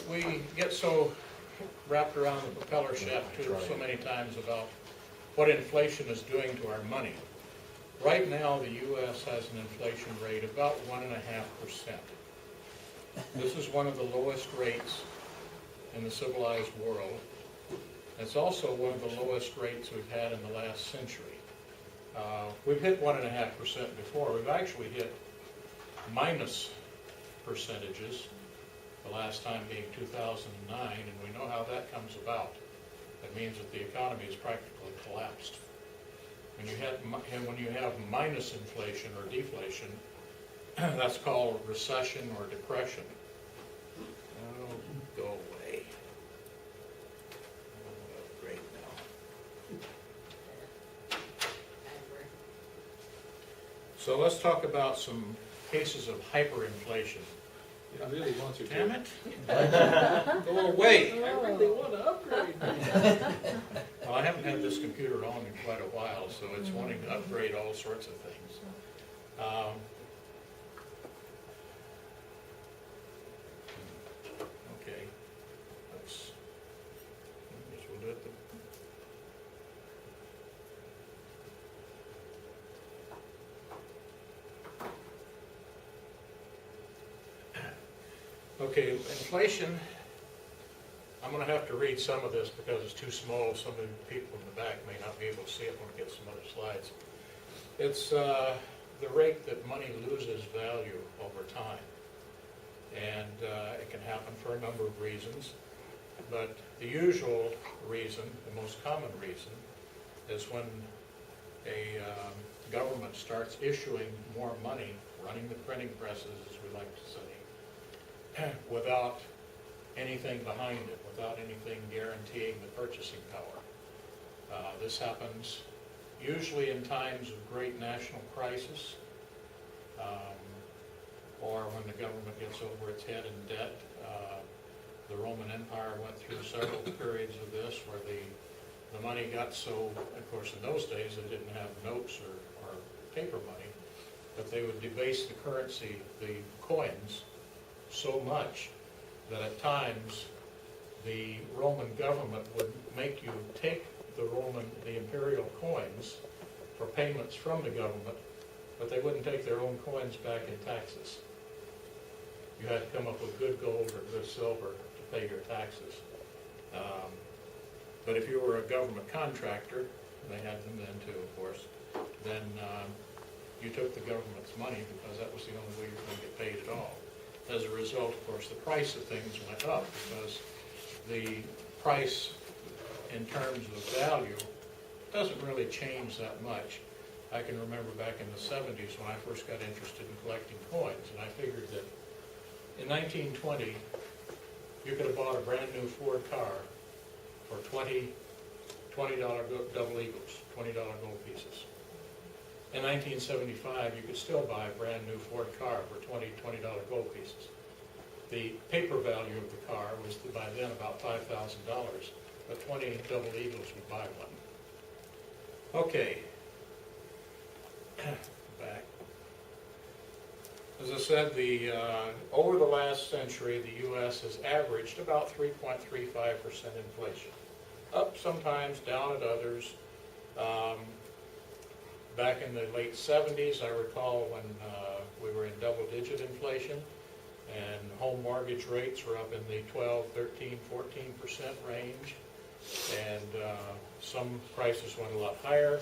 we get so wrapped around the propeller shaft too so many times about what inflation is doing to our money. Right now, the U.S. has an inflation rate of about 1.5%. This is one of the lowest rates in the civilized world. It's also one of the lowest rates we've had in the last century. We've hit 1.5% before. We've actually hit minus percentages, the last time being 2009, and we know how that comes about. That means that the economy has practically collapsed. When you have minus inflation or deflation, that's called recession or depression. Oh, go away. Oh, great now. So let's talk about some cases of hyperinflation. I really want you to. Damn it. Go away. I really want to upgrade. Well, I haven't had this computer on in quite a while, so it's wanting to upgrade all sorts of things. Okay. We'll do it. Okay, inflation. I'm going to have to read some of this because it's too small. Some of the people in the back may not be able to see it when we get some other slides. It's the rate that money loses value over time. And it can happen for a number of reasons. But the usual reason, the most common reason, is when a government starts issuing more money, running the printing presses, as we like to say, without anything behind it, without anything guaranteeing the purchasing power. This happens usually in times of great national crisis, or when the government gets over its head in debt. The Roman Empire went through several periods of this where the money got so, of course in those days they didn't have notes or paper money, but they would debase the currency, the coins, so much that at times the Roman government would make you take the imperial coins for payments from the government, but they wouldn't take their own coins back in taxes. You had to come up with good gold or good silver to pay your taxes. But if you were a government contractor, and they had them then too, of course, then you took the government's money because that was the only way you were going to get paid at all. As a result, of course, the price of things went up because the price in terms of value doesn't really change that much. I can remember back in the 70s when I first got interested in collecting coins, and I figured that in 1920 you could have bought a brand new Ford car for $20 double eagles, $20 gold pieces. In 1975, you could still buy a brand new Ford car for $20 gold pieces. The paper value of the car was by then about $5,000, but 20 double eagles would buy one. Okay, back. As I said, over the last century, the U.S. has averaged about 3.35% inflation. Up sometimes, down at others. Back in the late 70s, I recall when we were in double-digit inflation, and home mortgage rates were up in the 12, 13, 14% range, and some prices went a lot higher.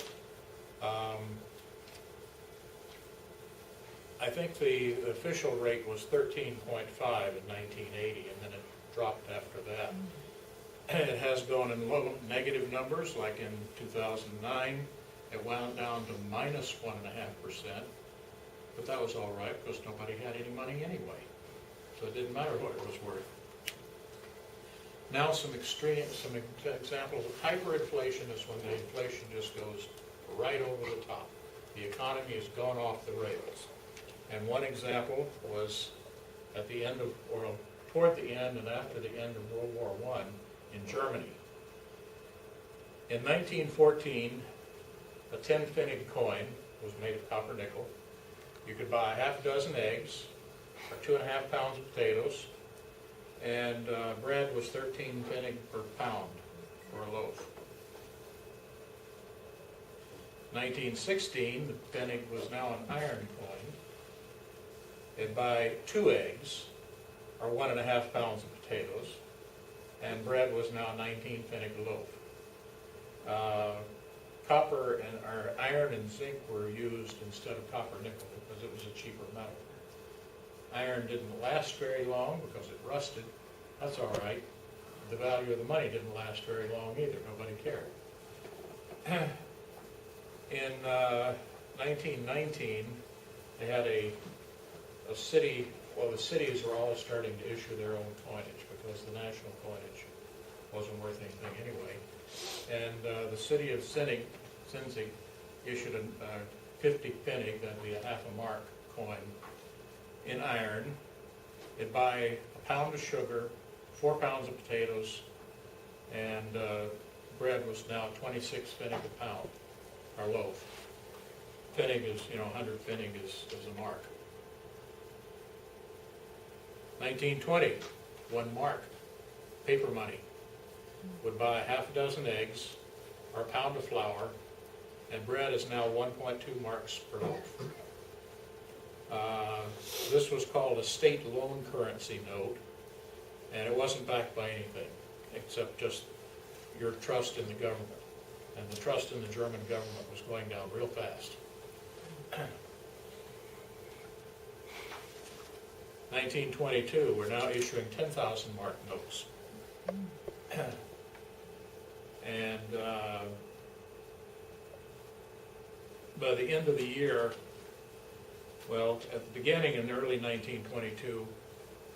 I think the official rate was 13.5 in 1980, and then it dropped after that. It has gone in low negative numbers, like in 2009. It wound down to minus 1.5%, but that was all right because nobody had any money anyway, so it didn't matter what it was worth. Now some examples of hyperinflation is when the inflation just goes right over the top. The economy has gone off the rails. And one example was at the end of, or toward the end and after the end of World War I in Germany. In 1914, a 10-pfennig coin was made of copper nickel. You could buy half a dozen eggs, or 2.5 pounds of potatoes, and bread was 13 pfennig per pound for a loaf. 1916, the pfennig was now an iron coin. It'd buy 2 eggs, or 1.5 pounds of potatoes, and bread was now 19 pfennig a loaf. Copper and or iron and zinc were used instead of copper nickel because it was a cheaper metal. Iron didn't last very long because it rusted. That's all right. The value of the money didn't last very long either. Nobody cared. In 1919, they had a city, well, the cities were all starting to issue their own coinage because the national coinage wasn't worth anything anyway. And the city of Cinzig issued a 50 pfennig, that'd be a half a mark coin, in iron. It'd buy a pound of sugar, 4 pounds of potatoes, and bread was now 26 pfennig a pound, or loaf. Pfennig is, 100 pfennig is a mark. 1920, 1 mark, paper money, would buy half a dozen eggs, or a pound of flour, and bread is now 1.2 marks per loaf. This was called a state loan currency note, and it wasn't backed by anything except just your trust in the government. And the trust in the German government was going down real fast. 1922, we're now issuing 10,000 mark notes. And by the end of the year, well, at the beginning in early 1922,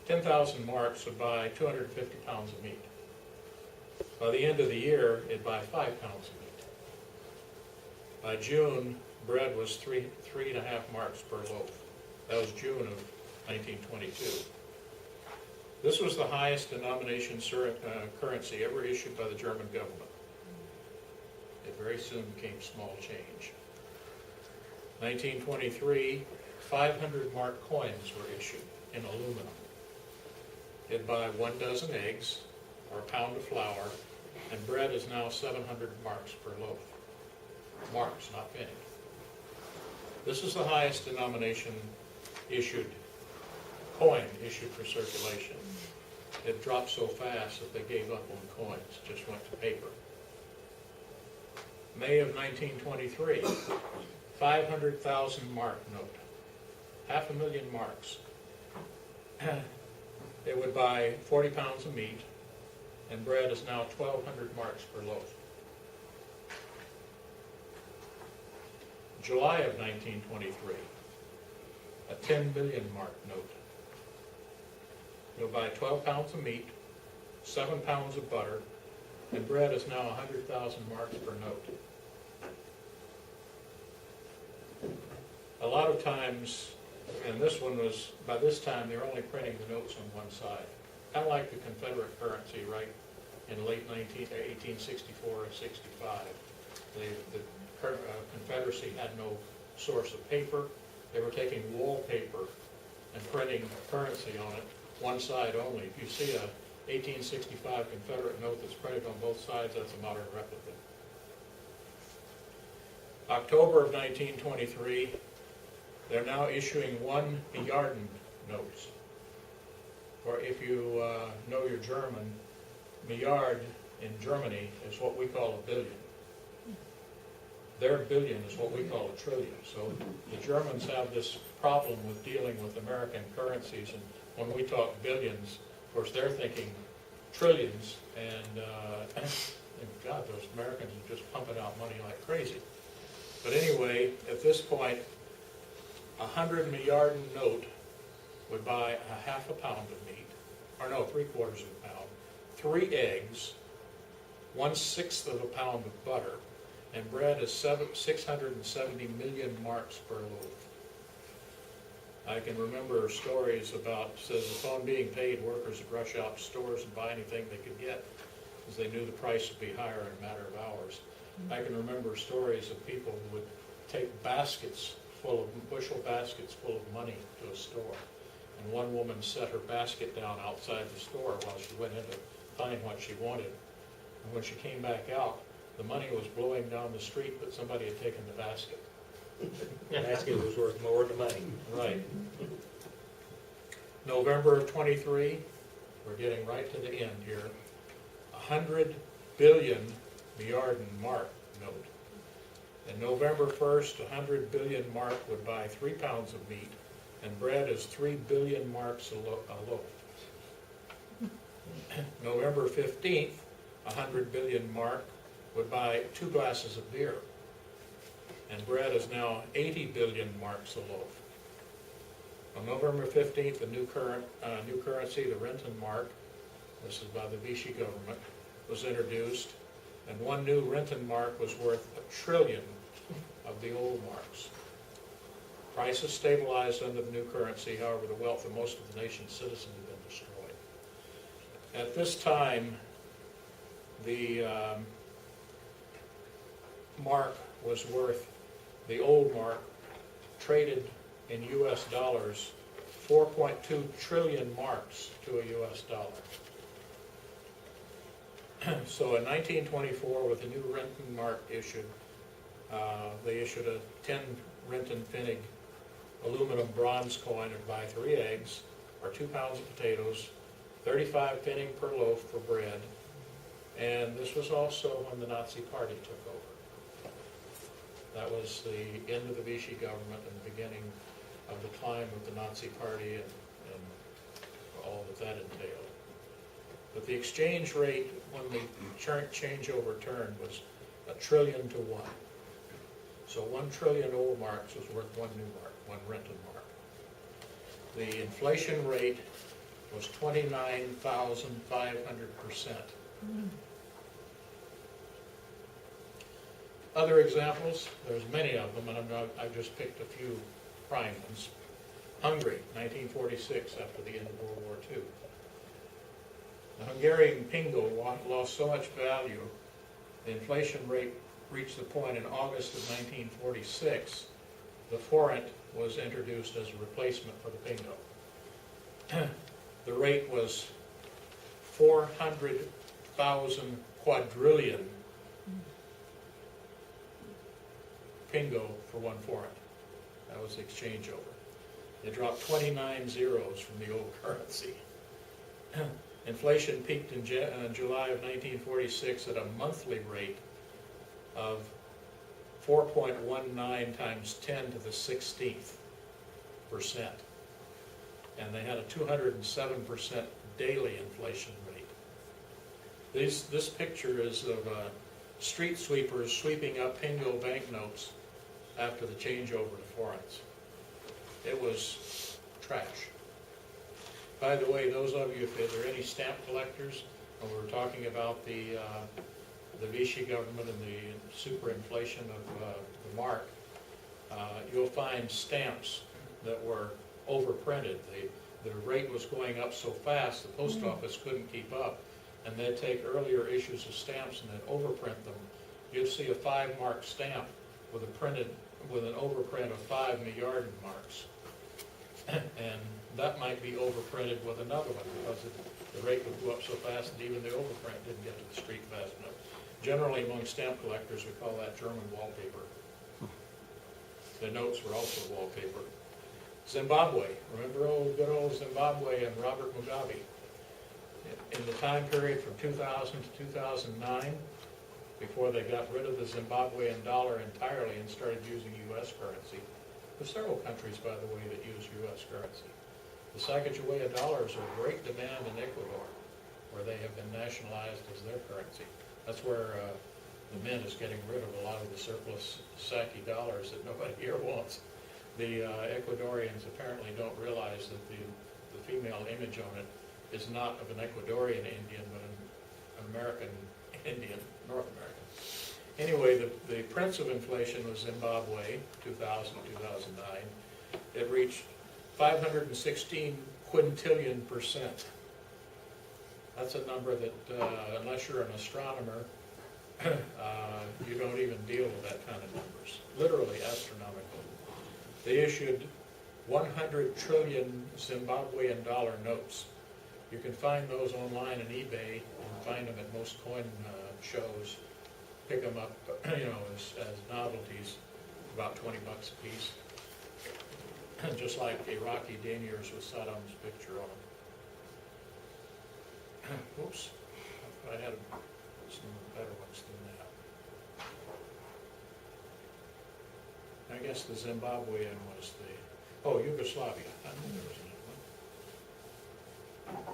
10,000 marks would buy 250 pounds of meat. By the end of the year, it'd buy 5 pounds of meat. By June, bread was 3.5 marks per loaf. That was June of 1922. This was the highest denomination currency ever issued by the German government. It very soon became small change. 1923, 500 mark coins were issued in aluminum. It'd buy 1 dozen eggs, or a pound of flour, and bread is now 700 marks per loaf. Marks, not penny. This is the highest denomination coin issued for circulation. It dropped so fast that they gave up on coins, just went to paper. May of 1923, 500,000 mark note, 500,000 marks. It would buy 40 pounds of meat, and bread is now 1,200 marks per loaf. July of 1923, a 10 million mark note. You'll buy 12 pounds of meat, 7 pounds of butter, and bread is now 100,000 marks per note. A lot of times, and this one was, by this time, they're only printing the notes on one side. Kind of like the Confederate currency, right, in late 1864 and 65. The Confederacy had no source of paper. They were taking wallpaper and printing currency on it, one side only. If you see a 1865 Confederate note that's printed on both sides, that's a modern replica. October of 1923, they're now issuing 1 Milliarden notes. Or if you know your German, Milliard in Germany is what we call a billion. Their billion is what we call a trillion. So the Germans have this problem with dealing with American currencies, and when we talk billions, of course they're thinking trillions, and God, those Americans are just pumping out money like crazy. But anyway, at this point, 100 Milliarden note would buy a half a pound of meat, or no, 3/4 of a pound, 3 eggs, 1/6 of a pound of butter, and bread is 670 million marks per loaf. I can remember stories about, says upon being paid, workers would rush out to stores and buy anything they could get, because they knew the price would be higher in a matter of hours. I can remember stories of people who would take bushel baskets full of money to a store and one woman set her basket down outside the store while she went in to find what she wanted. And when she came back out, the money was blowing down the street, but somebody had taken the basket. The basket was worth more than the money. Right. November of '23, we're getting right to the end here. 100 billion Milliarden Mark note. And November 1st, 100 billion Mark would buy 3 pounds of meat, and bread is 3 billion marks a loaf. November 15th, 100 billion Mark would buy 2 glasses of beer, and bread is now 80 billion marks a loaf. On November 15th, a new currency, the Renton Mark, this is by the Vichy government, was introduced, and one new Renton Mark was worth 1 trillion of the old marks. Prices stabilized under the new currency, however, the wealth of most of the nation's citizens had been destroyed. At this time, the mark was worth, the old mark, traded in US dollars, 4.2 trillion marks to a US dollar. So in 1924, with the new Renton mark issued, they issued a 10 Renton Pfennig aluminum bronze coin to buy 3 eggs, or 2 pounds of potatoes, 35 Pfennig per loaf for bread, and this was also when the Nazi Party took over. That was the end of the Vichy government and the beginning of the climb of the Nazi Party and all that that entailed. But the exchange rate when the changeover turned was 1 trillion to 1. So 1 trillion old marks was worth 1 new mark, 1 Renton mark. The inflation rate was 29,500%. Other examples, there's many of them, and I've just picked a few prime ones. Hungary, 1946, after the end of World War II. The Hungarian pingo lost so much value, the inflation rate reached the point in August of 1946, the forint was introduced as a replacement for the pingo. The rate was 400,000 quadrillion pingo for 1 forint. That was the exchange over. They dropped 29 zeros from the old currency. Inflation peaked in July of 1946 at a monthly rate of 4.19 times 10 to the 16th percent. And they had a 207% daily inflation rate. This picture is of street sweepers sweeping up pingo banknotes after the changeover to forints. It was trash. By the way, those of you, if there are any stamp collectors, and we're talking about the Vichy government and the superinflation of the mark, you'll find stamps that were overprinted. The rate was going up so fast, the post office couldn't keep up, and they'd take earlier issues of stamps and then overprint them. You'd see a 5 mark stamp with an overprint of 5 Milliarden marks. And that might be overprinted with another one because the rate would go up so fast that even the overprint didn't get to the street fast enough. Generally, among stamp collectors, we call that German wallpaper. The notes were also wallpaper. Zimbabwe. Remember good old Zimbabwe and Robert Mugabe? In the time period from 2000 to 2009, before they got rid of the Zimbabwean dollar entirely and started using U.S. currency, there's several countries, by the way, that use U.S. currency. The Sacagawea dollars are in great demand in Ecuador, where they have been nationalized as their currency. That's where the Mint is getting rid of a lot of the surplus Saki dollars that nobody here wants. The Ecuadorians apparently don't realize that the female image on it is not of an Ecuadorian Indian, but an American Indian, North American. Anyway, the prince of inflation was Zimbabwe, 2000-2009. It reached 516 quintillion%. That's a number that, unless you're an astronomer, you don't even deal with that kind of numbers. Literally astronomical. They issued 100 trillion Zimbabwean dollar notes. You can find those online on eBay, and find them at most coin shows. Pick them up, as novelties, about 20 bucks a piece. Just like Iraqi deniers with Saddam's picture on them. Oops, I had some better ones than that. I guess the Zimbabwean was Yugoslavia. I knew there was another one.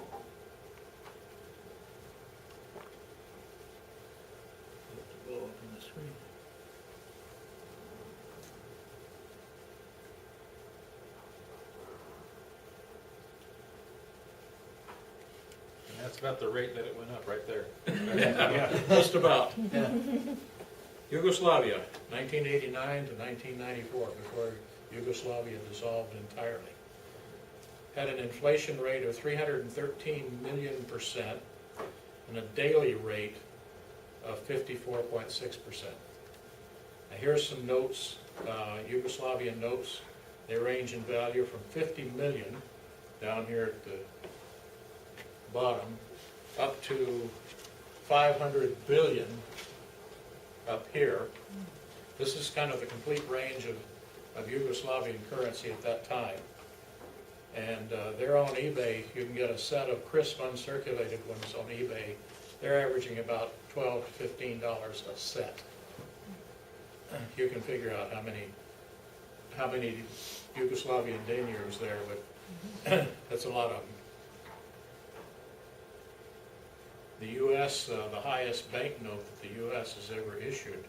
Go up on the screen. And that's about the rate that it went up, right there. Yeah, just about. Yeah. Yugoslavia, 1989 to 1994, before Yugoslavia dissolved entirely. Had an inflation rate of 313,000,000% and a daily rate of 54.6%. Now here's some notes, Yugoslavian notes. They range in value from 50 million down here at the bottom up to 500 billion up here. This is kind of the complete range of Yugoslavian currency at that time. And they're on eBay. You can get a set of crisp uncirculated ones on eBay. They're averaging about $12 to $15 a set. You can figure out how many Yugoslavian deniers there, but that's a lot of them. The U.S., the highest banknote that the U.S. has ever issued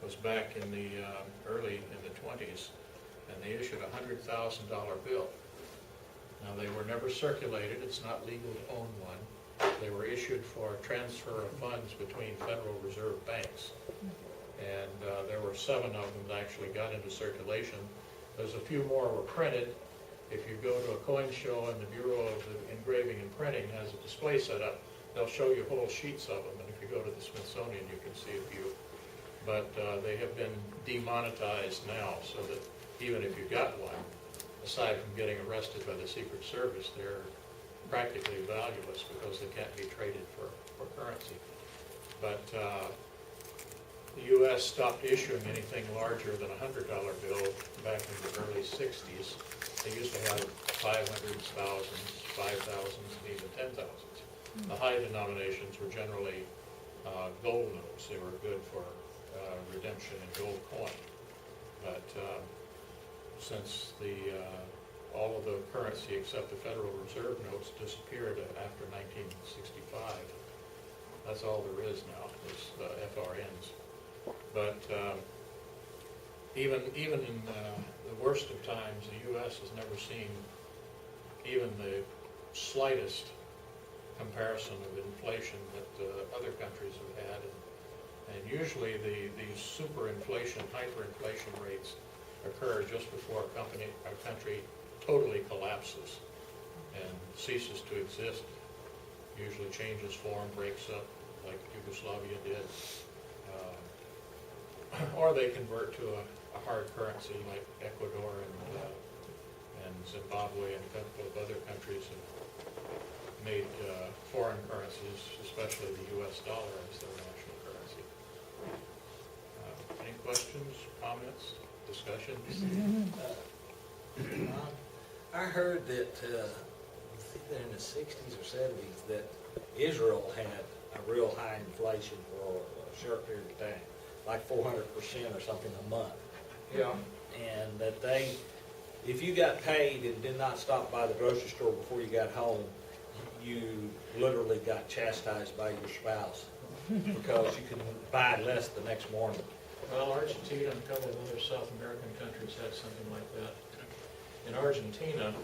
was back in the early in the 20s, and they issued a $100,000 bill. Now they were never circulated. It's not legal to own one. They were issued for transfer of funds between Federal Reserve banks, and there were 7 of them that actually got into circulation. There's a few more were printed. If you go to a coin show and the Bureau of Engraving and Printing has a display set up, they'll show you whole sheets of them, and if you go to the Smithsonian, you can see a few. But they have been demonetized now, so that even if you got one, aside from getting arrested by the Secret Service, they're practically valueless because they can't be traded for currency. But the U.S. stopped issuing anything larger than a $100 bill back in the early 60s. They used to have 500s, 1000s, 5000s, and even 10,000s. The high denominations were generally gold notes. They were good for redemption in gold coin. But since all of the currency except the Federal Reserve notes disappeared after 1965, that's all there is now, is FRNs. But even in the worst of times, the U.S. has never seen even the slightest comparison of inflation that other countries have had. And usually these superinflation, hyperinflation rates occur just before a country totally collapses and ceases to exist. Usually changes form, breaks up, like Yugoslavia did. Or they convert to a hard currency like Ecuador and Zimbabwe and a couple of other countries have made foreign currencies, especially the U.S. dollar, as their national currency. Any questions, comments, discussions? I heard that either in the 60s or 70s that Israel had a real high inflation for a short period of time, like 400% or something a month. Yeah. And that if you got paid and did not stop by the grocery store before you got home, you literally got chastised by your spouse because you could buy less the next morning. Well, Argentina and a couple of other South American countries had something like that. In Argentina,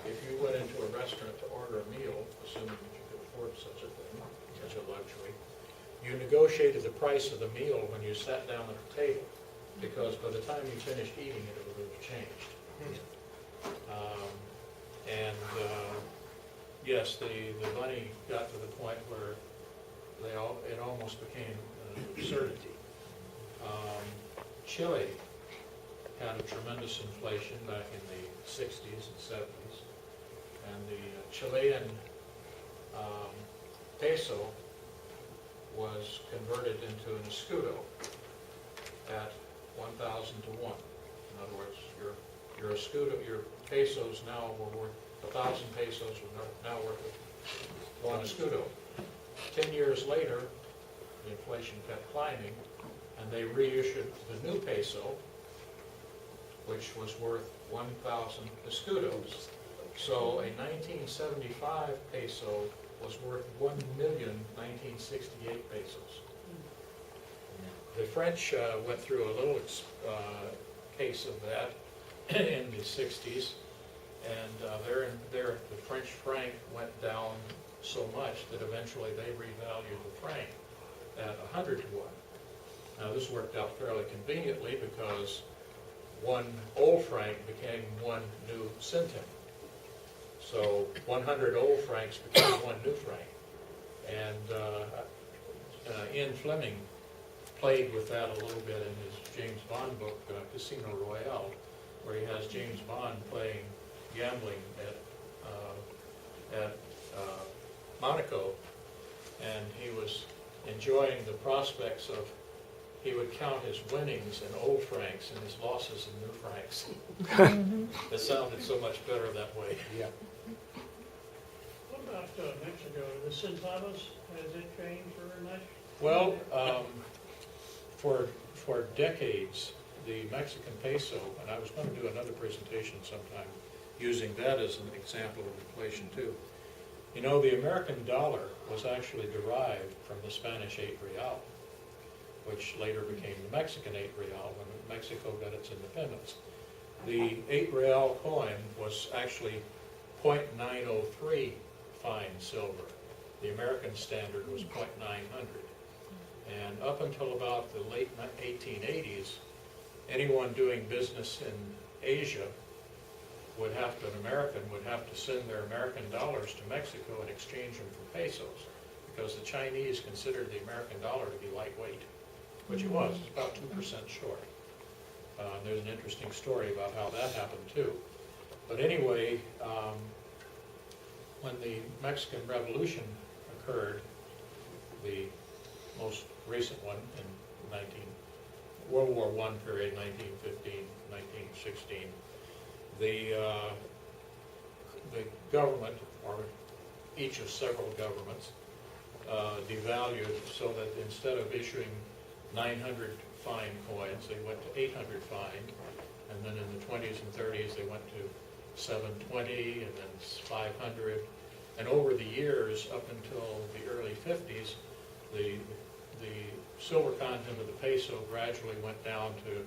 if you went into a restaurant to order a meal, assuming that you could afford such a thing, such a luxury, you negotiated the price of the meal when you sat down at the table, because by the time you finished eating it, it would have changed. Yes, the money got to the point where it almost became an absurdity. Chile had a tremendous inflation back in the 60s and 70s. And the Chilean peso was converted into an escudo at 1,000 to 1. In other words, your escudo, your pesos now were worth, 1,000 pesos were now worth one escudo. 10 years later, the inflation kept climbing, and they reissued the new peso, which was worth 1,000 escudos. So a 1975 peso was worth 1,000,1968 pesos. The French went through a little case of that in the 60s, and the French franc went down so much that eventually they revalued the franc at 100 to 1. Now this worked out fairly conveniently because one old franc became one new centime. So 100 old francs became one new franc. And Ian Fleming played with that a little bit in his James Bond book, Casino Royale, where he has James Bond playing gambling at Monaco, and he was enjoying the prospects of, he would count his winnings in old francs and his losses in new francs. It sounded so much better that way. Yeah. What about Mexico, the centavos, has it changed very much? Well, for decades, the Mexican peso, and I was going to do another presentation sometime using that as an example of inflation too. You know, the American dollar was actually derived from the Spanish 8 real, which later became the Mexican 8 real when Mexico got its independence. The 8 real coin was actually 0.903 fine silver. The American standard was 0.900. And up until about the late 1880s, anyone doing business in Asia would have to, an American would have to send their American dollars to Mexico and exchange them for pesos, because the Chinese considered the American dollar to be lightweight, which it was, it's about 2% short. There's an interesting story about how that happened too. But anyway, when the Mexican Revolution occurred, the most recent one in World War I period, 1915, 1916, the government, or each of several governments, devalued so that instead of issuing 900 fine coins, they went to 800 fine, and then in the 20s and 30s they went to 720 and then 500, and over the years up until the early 50s, the silver content of the peso gradually went down to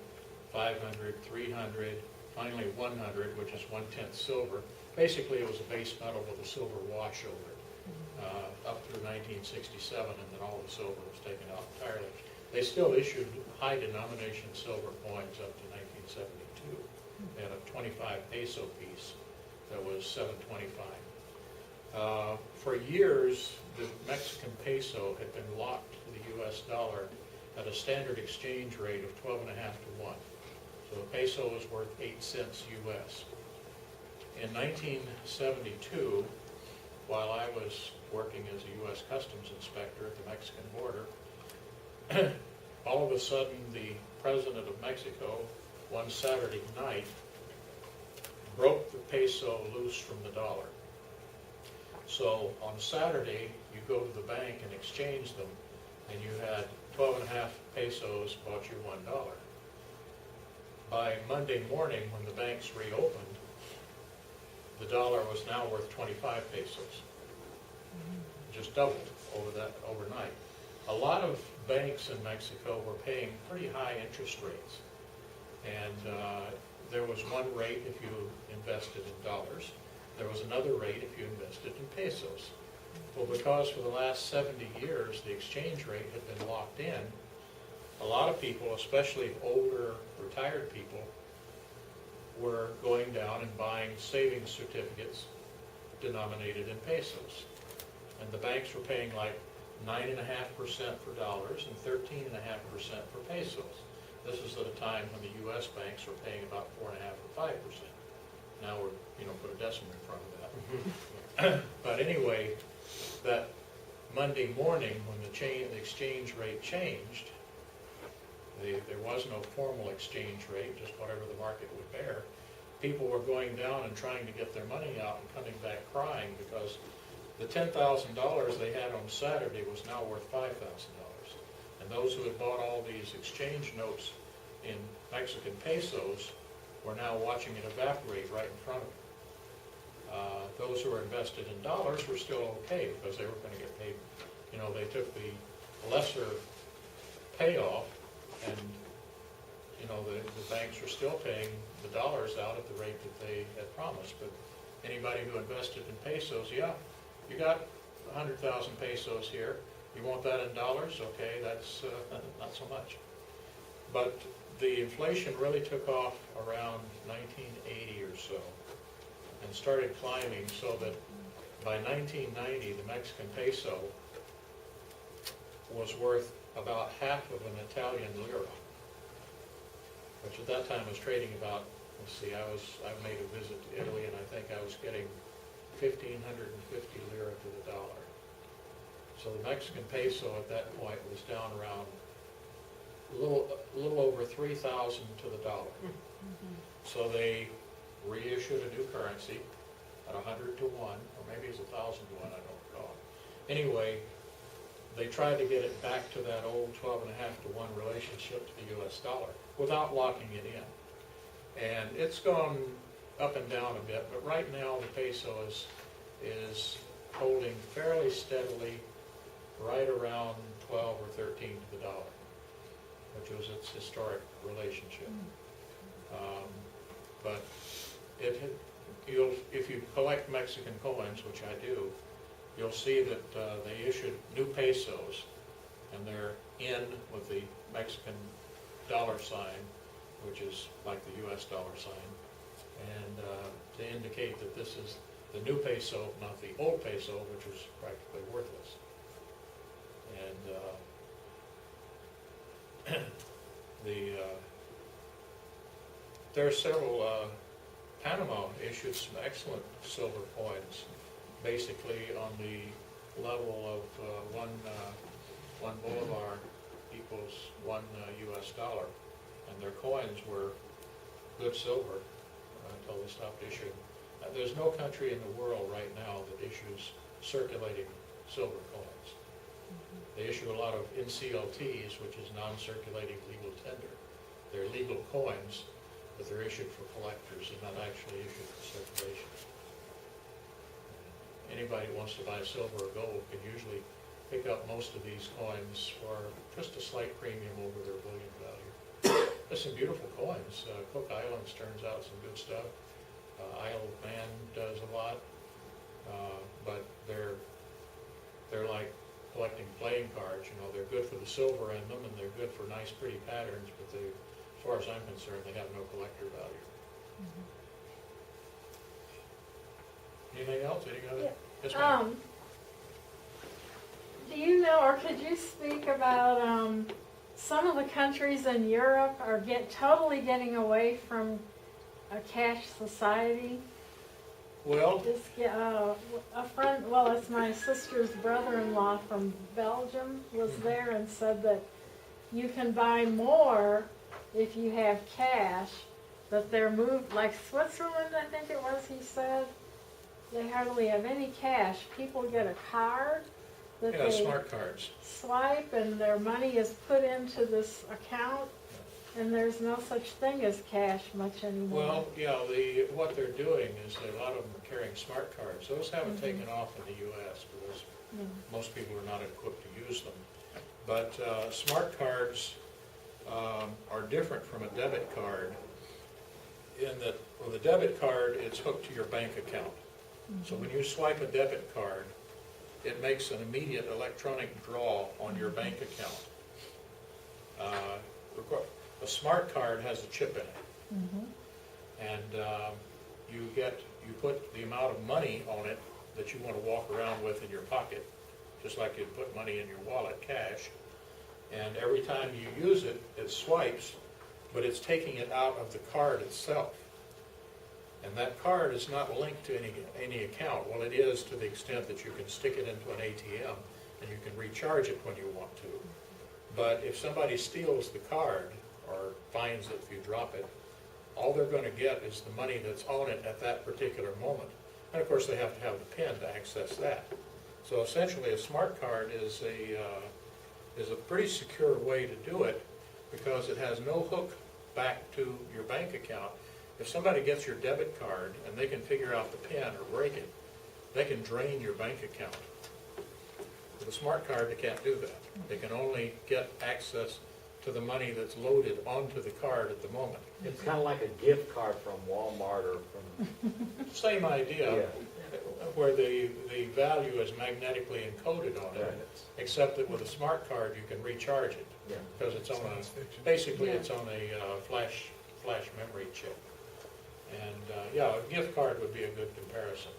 500, 300, finally 100, which is 1/10 silver. Basically, it was a base metal with a silver wash over it, up through 1967, and then all the silver was taken out entirely. They still issued high denomination silver coins up to 1972. They had a 25 peso piece that was $7.25. For years, the Mexican peso had been locked to the U.S. dollar at a standard exchange rate of 12.5 to 1. So the peso was worth 8 cents U.S. In 1972, while I was working as a U.S. Customs inspector at the Mexican border, all of a sudden the president of Mexico, one Saturday night, broke the peso loose from the dollar. So on Saturday, you go to the bank and exchange them, and you had 12.5 pesos bought you $1. By Monday morning, when the banks reopened, the dollar was now worth 25 pesos. Just doubled overnight. A lot of banks in Mexico were paying pretty high interest rates. And there was one rate if you invested in dollars. There was another rate if you invested in pesos. Well, because for the last 70 years the exchange rate had been locked in, a lot of people, especially older retired people, were going down and buying savings certificates denominated in pesos. And the banks were paying like 9.5% for dollars and 13.5% for pesos. This is at a time when the US banks were paying about 4.5 or 5%. Now we're, put a decimal in front of that. But anyway, that Monday morning when the exchange rate changed, there was no formal exchange rate, just whatever the market would bear. People were going down and trying to get their money out and coming back crying because the $10,000 they had on Saturday was now worth $5,000. And those who had bought all these exchange notes in Mexican pesos were now watching it evaporate right in front of them. Those who were invested in dollars were still okay because they were going to get paid. They took the lesser payoff and, the banks were still paying the dollars out at the rate that they had promised. But anybody who invested in pesos, yeah, you got 100,000 pesos here. You want that in dollars? Okay, that's not so much. But the inflation really took off around 1980 or so and started climbing so that by 1990 the Mexican peso was worth about half of an Italian lira, which at that time was trading about, I made a visit to Italy and I think I was getting 1,550 lira to the dollar. So the Mexican peso at that point was down around a little over 3,000 to the dollar. So they reissued a new currency at 100 to 1, or maybe it's 1,000 to 1, I don't recall. Anyway, they tried to get it back to that old 12.5 to 1 relationship to the US dollar without locking it in. And it's gone up and down a bit, but right now the peso is holding fairly steadily right around 12 or 13 to the dollar, which was its historic relationship. But if you collect Mexican coins, which I do, you'll see that they issued new pesos, and they're in with the Mexican dollar sign, which is like the US dollar sign, and to indicate that this is the new peso, not the old peso, which was practically worthless. And there are several, Panama issued some excellent silver coins, basically on the level of one bolivar equals one US dollar, and their coins were good silver until they stopped issuing. There's no country in the world right now that issues circulating silver coins. They issue a lot of NCLTs, which is non-circulating legal tender. They're legal coins, but they're issued for collectors and not actually issued for circulation. Anybody who wants to buy silver or gold can usually pick up most of these coins for just a slight premium over their bullion value. There's some beautiful coins. Cook Islands turns out some good stuff. Isle of Man does a lot, but they're like collecting playing cards. They're good for the silver in them, and they're good for nice, pretty patterns, but as far as I'm concerned, they have no collector value. Anything else? Any other? Yeah. Yes, ma'am. Do you know, or could you speak about some of the countries in Europe are totally getting away from a cash society? Well, A friend, well, it's my sister's brother-in-law from Belgium was there and said that you can buy more if you have cash, but they're moved, like Switzerland, I think it was, he said, they hardly have any cash. People get a card that yeah, they smart cards. swipe and their money is put into this account, and there's no such thing as cash much anymore. Well, yeah, what they're doing is a lot of them are carrying smart cards. Those haven't taken off in the U.S. because most people are not equipped to use them. But smart cards are different from a debit card in that with a debit card, it's hooked to your bank account. So when you swipe a debit card, it makes an immediate electronic draw on your bank account. A smart card has a chip in it, and you put the amount of money on it that you want to walk around with in your pocket, just like you'd put money in your wallet, cash. And every time you use it, it swipes, but it's taking it out of the card itself. And that card is not linked to any account. Well, it is to the extent that you can stick it into an ATM and you can recharge it when you want to. But if somebody steals the card or finds it if you drop it, all they're going to get is the money that's on it at that particular moment. And of course, they have to have the PIN to access that. So essentially, a smart card is a pretty secure way to do it because it has no hook back to your bank account. If somebody gets your debit card and they can figure out the PIN or break it, they can drain your bank account. With a smart card, they can't do that. They can only get access to the money that's loaded onto the card at the moment. It's kind of like a gift card from Walmart or from, Same idea, yeah. where the value is magnetically encoded on it, Right. except that with a smart card, you can recharge it. Yeah. Because it's on a, basically it's on a flash memory chip. And, yeah, a gift card would be a good comparison.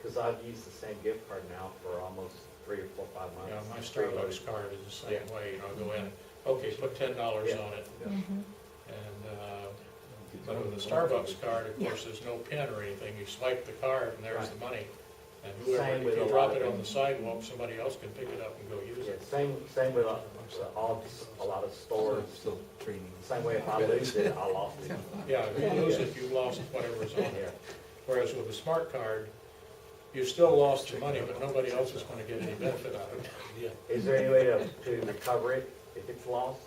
Because I've used the same gift card now for almost 3 or 4 or 5 months. You know, my Starbucks card is the same way, you know, I go in, okay, put $10 on it. And, but with a Starbucks card, of course, there's no PIN or anything, you swipe the card and there's the money. And whoever, Same if with you a drop lot it of on the sidewalk, somebody else can pick it up and go use Yeah, it. same with a lot of stores. Same way if I lose it, I lost it. Yeah, if you lose it, you lost whatever's on Yeah. it. Whereas with a smart card, you still lost your money, but nobody else is gonna get any benefit out of it. Yeah. Is there any way to recover it if it's lost?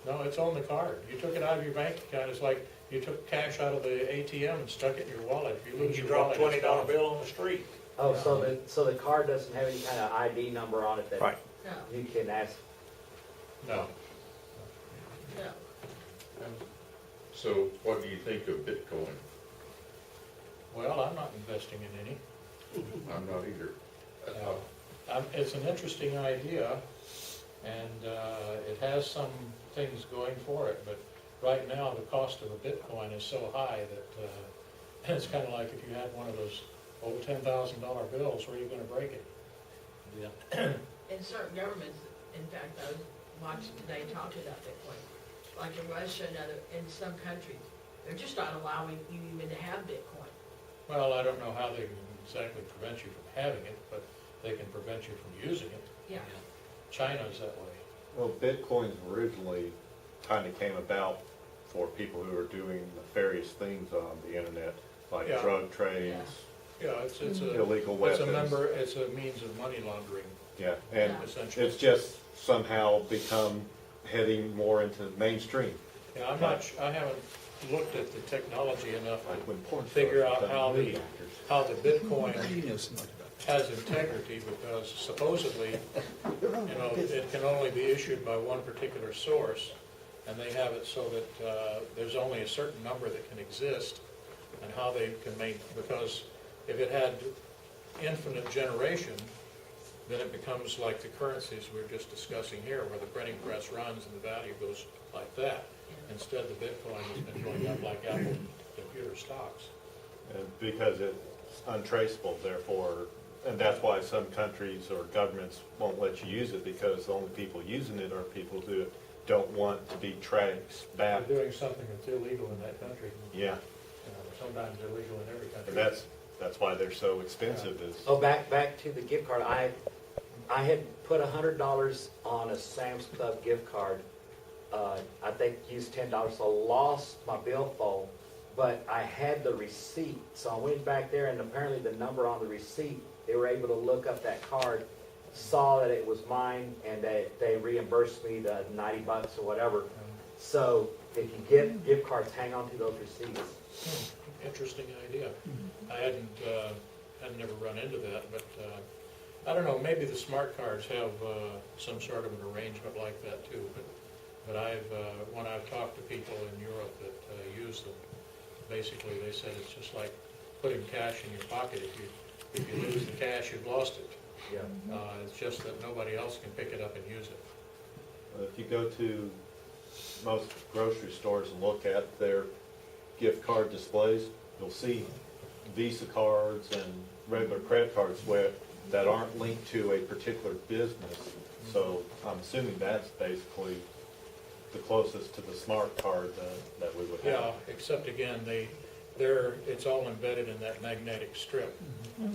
No, it's on the card. You took it out of your bank account, it's like you took cash out of the ATM and stuck it in your wallet. If you lose You your drop wallet, it's $20 gone. bill on the street. Oh, so the card doesn't have any kind of ID number on it that Right. No, you can ask? No. no. So what do you think of Bitcoin? Well, I'm not investing in any. I'm not either. It's an interesting idea, and it has some things going for it, but right now, the cost of a Bitcoin is so high that it's kind of like if you had one of those old $10,000 bills, where are you going to break it? Yeah. In certain governments, in fact, I was watching today talking about Bitcoin, like in Russia and in some countries, they're just not allowing you even to have Bitcoin. Well, I don't know how they can exactly prevent you from having it, but they can prevent you from using it. Yeah. China's that way. Well, Bitcoin originally kind of came about for people who are doing nefarious things on the internet, like Yeah. drug trades, Yeah, it's a illegal it's weapons. it's a means of money laundering, Yeah, and Yeah. essentially. it's just somehow become heading more into mainstream. Yeah, I haven't looked at the technology enough Like when porn Figure stars out become how movie the- actors. how the Bitcoin has integrity, because supposedly, you know, it can only be issued by one particular source, and they have it so that there's only a certain number that can exist, and how they can make, because if it had infinite generation, then it becomes like the currencies we were just discussing here, where the printing press runs and the value goes like that. Instead, the Bitcoin has been going up like Apple computer stocks. And because it's untraceable, therefore, and that's why some countries or governments won't let you use it, because the only people using it are people who don't want to be traced back. They're doing something that's illegal in that country. Yeah, Sometimes illegal in every country. and that's why they're so expensive is, Oh, back to the gift card. I had put $100 on a Sam's Club gift card. I think used $10, so I lost my billfold, but I had the receipt. So I went back there, and apparently the number on the receipt, they were able to look up that card, saw that it was mine, and they reimbursed me the $90 or whatever. So if you get gift cards, hang on to those receipts. Interesting idea. I hadn't never run into that, but I don't know, maybe the smart cards have some sort of an arrangement like that too. But when I've talked to people in Europe that use them, basically they said it's just like putting cash in your pocket. If you lose the cash, you've lost it. Yeah. It's just that nobody else can pick it up and use it. if you go to most grocery stores and look at their gift card displays, you'll see Visa cards and regular credit cards that aren't linked to a particular business. So I'm assuming that's basically the closest to the smart card that we would have. Yeah, except again, it's all embedded in that magnetic strip.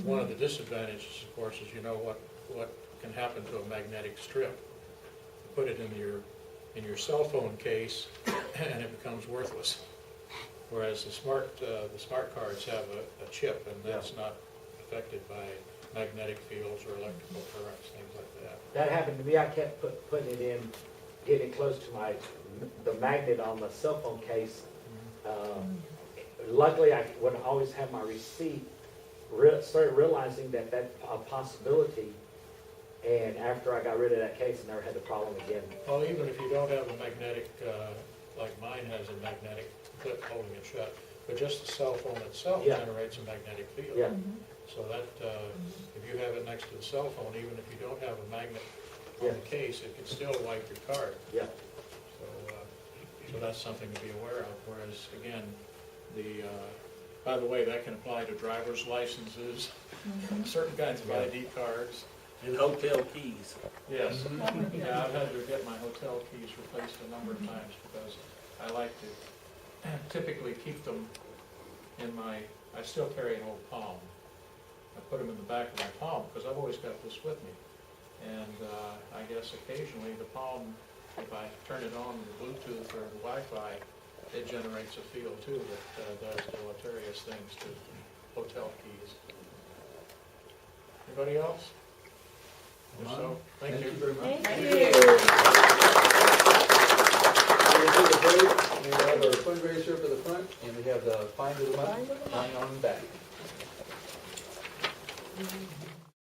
One of the disadvantages, of course, is you know what can happen to a magnetic strip. Put it in your cell phone case, and it becomes worthless. Whereas the smart cards have a chip, and that's not affected by magnetic fields or electrical currents, things like that. That happened to me, I kept putting it in, getting close to the magnet on the cell phone case. Luckily, I would always have my receipt, started realizing that that's a possibility, and after I got rid of that case, I never had the problem again. Well, even if you don't have a magnetic, like mine has a magnetic clip holding it shut, but just the cell phone itself Yeah. generates a magnetic field. Yeah, So that, if you have it next to the cell phone, even if you don't have a magnet on Yeah. the case, it can still wipe your card. yeah. So that's something to be aware of, whereas, again, by the way, that can apply to driver's licenses, certain kinds of ID cards. And hotel keys. Yes. Yeah, I've had to get my hotel keys replaced a number of times because I like to typically keep them in I still carry an old palm. I put them in the back of my palm because I've always got this with me. And I guess occasionally the palm, if I turn it on with Bluetooth or the Wi-Fi, it generates a field too that does deleterious things to hotel keys. Anybody else? If so, thank you. Thank you.